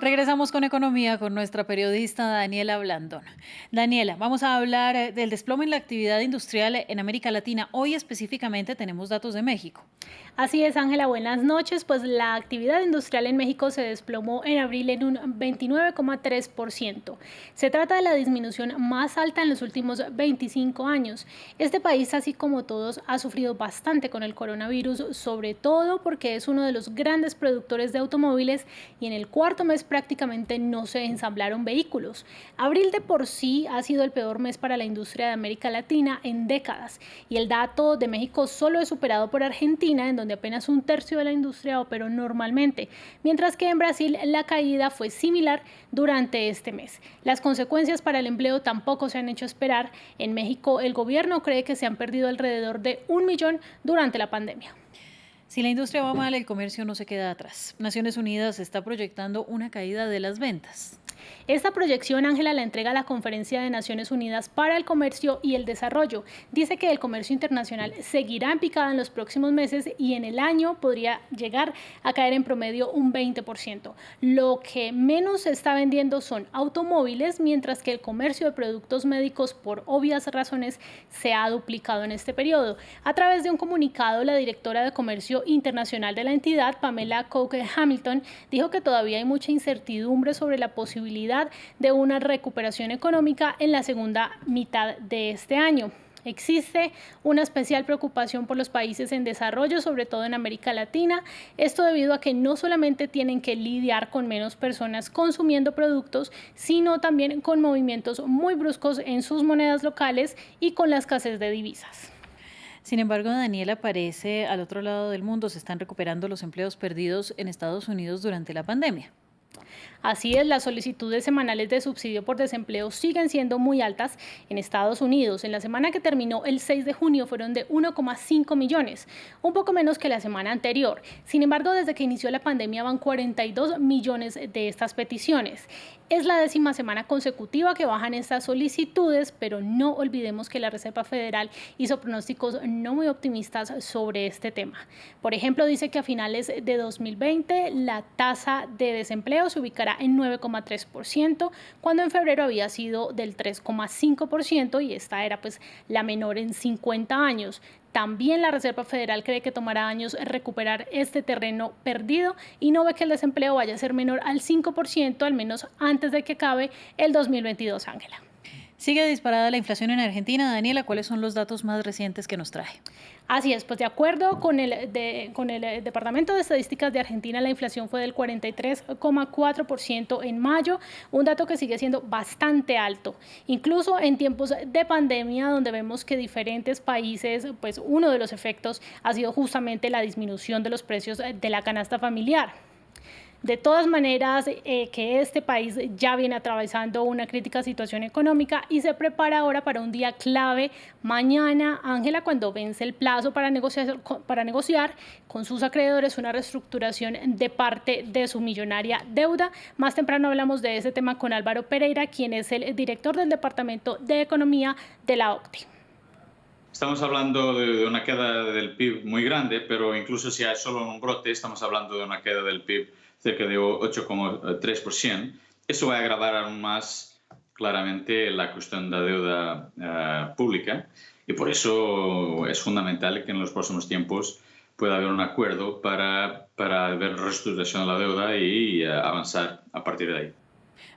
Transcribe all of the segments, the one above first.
Regresamos con economía con nuestra periodista Daniela Blandón. Daniela, vamos a hablar del desplome en la actividad industrial en América Latina. Hoy específicamente tenemos datos de México. Así es, Ángela, buenas noches. Pues la actividad industrial en México se desplomó en abril en un 29,3%. Se trata de la disminución más alta en los últimos 25 años. Este país, así como todos, ha sufrido bastante con el coronavirus, sobre todo porque es uno de los grandes productores de automóviles y en el cuarto mes prácticamente no se ensamblaron vehículos. Abril de por sí ha sido el peor mes para la industria de América Latina en décadas y el dato de México solo es superado por Argentina, en donde apenas un tercio de la industria operó normalmente, mientras que en Brasil la caída fue similar durante este mes. Las consecuencias para el empleo tampoco se han hecho esperar. En México, el gobierno cree que se han perdido alrededor de 1 millón durante la pandemia. Si la industria va mal, el comercio no se queda atrás. Naciones Unidas está proyectando una caída de las ventas. Esta proyección, Ángela, la entrega la Conferencia de Naciones Unidas para el Comercio y el Desarrollo. Dice que el comercio internacional seguirá en picada en los próximos meses y en el año podría llegar a caer en promedio un 20%. Lo que menos se está vendiendo son automóviles, mientras que el comercio de productos médicos, por obvias razones, se ha duplicado en este periodo. A través de un comunicado, la directora de Comercio Internacional de la entidad, Pamela Coke-Hamilton, dijo que todavía hay mucha incertidumbre sobre la posibilidad de una recuperación económica en la segunda mitad de este año. Existe una especial preocupación por los países en desarrollo, sobre todo en América Latina. Esto debido a que no solamente tienen que lidiar con menos personas consumiendo productos, sino también con movimientos muy bruscos en sus monedas locales y con la escasez de divisas. Sin embargo, Daniela, parece al otro lado del mundo se están recuperando los empleos perdidos en Estados Unidos durante la pandemia. Así es, las solicitudes semanales de subsidio por desempleo siguen siendo muy altas en Estados Unidos. En la semana que terminó el 6 de junio fueron de 1,5 millones, un poco menos que la semana anterior. Sin embargo, desde que inició la pandemia van 42 millones de estas peticiones. Es la 10ª semana consecutiva que bajan estas solicitudes, pero no olvidemos que la Reserva Federal hizo pronósticos no muy optimistas sobre este tema. Por ejemplo, dice que a finales de 2020 la tasa de desempleo se ubicará en 9,3%, cuando en febrero había sido del 3,5% y esta era pues la menor en 50 años. También la Reserva Federal cree que tomará años recuperar este terreno perdido y no ve que el desempleo vaya a ser menor al 5%, al menos antes de que acabe el 2022, Ángela. Sigue disparada la inflación en Argentina. Daniela, ¿cuáles son los datos más recientes que nos trae? Así es, pues de acuerdo con el Departamento de Estadísticas de Argentina, la inflación fue del 43,4% en mayo, un dato que sigue siendo bastante alto. Incluso en tiempos de pandemia, donde vemos que diferentes países, pues uno de los efectos ha sido justamente la disminución de los precios de la canasta familiar. De todas maneras, que este país ya viene atravesando una crítica situación económica y se prepara ahora para un día clave mañana, Ángela, cuando vence el plazo para negociar con sus acreedores una reestructuración de parte de su millonaria deuda. Más temprano hablamos de ese tema con Álvaro Pereira, quien es el director del Departamento de Economía de la OCDE. Estamos hablando de una queda del PIB muy grande, pero incluso si hay solo un brote, estamos hablando de una queda del PIB cerca de 8,3%. Eso va a agravar aún más claramente la cuestión de la deuda pública y por eso es fundamental que en los próximos tiempos pueda haber un acuerdo para ver reestructuración de la deuda y avanzar a partir de ahí.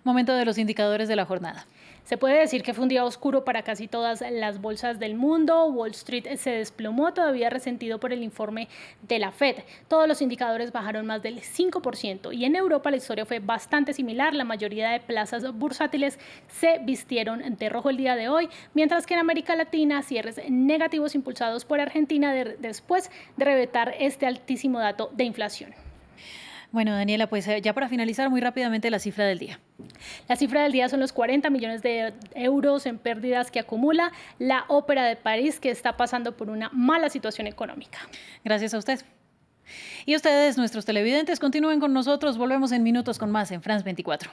Momento de los indicadores de la jornada. Se puede decir que fue un día oscuro para casi todas las bolsas del mundo. Wall Street se desplomó, todavía resentido por el informe de la Fed. Todos los indicadores bajaron más del 5% y en Europa la historia fue bastante similar. La mayoría de plazas bursátiles se vistieron de rojo el día de hoy, mientras que en América Latina cierres negativos impulsados por Argentina después de reventar este altísimo dato de inflación. Bueno, Daniela, pues ya para finalizar muy rápidamente la cifra del día. La cifra del día son los 40 millones de euros en pérdidas que acumula la Ópera de París, que está pasando por una mala situación económica. Gracias a usted. Y ustedes, nuestros televidentes, continúen con nosotros. Volvemos en minutos con más en France 24.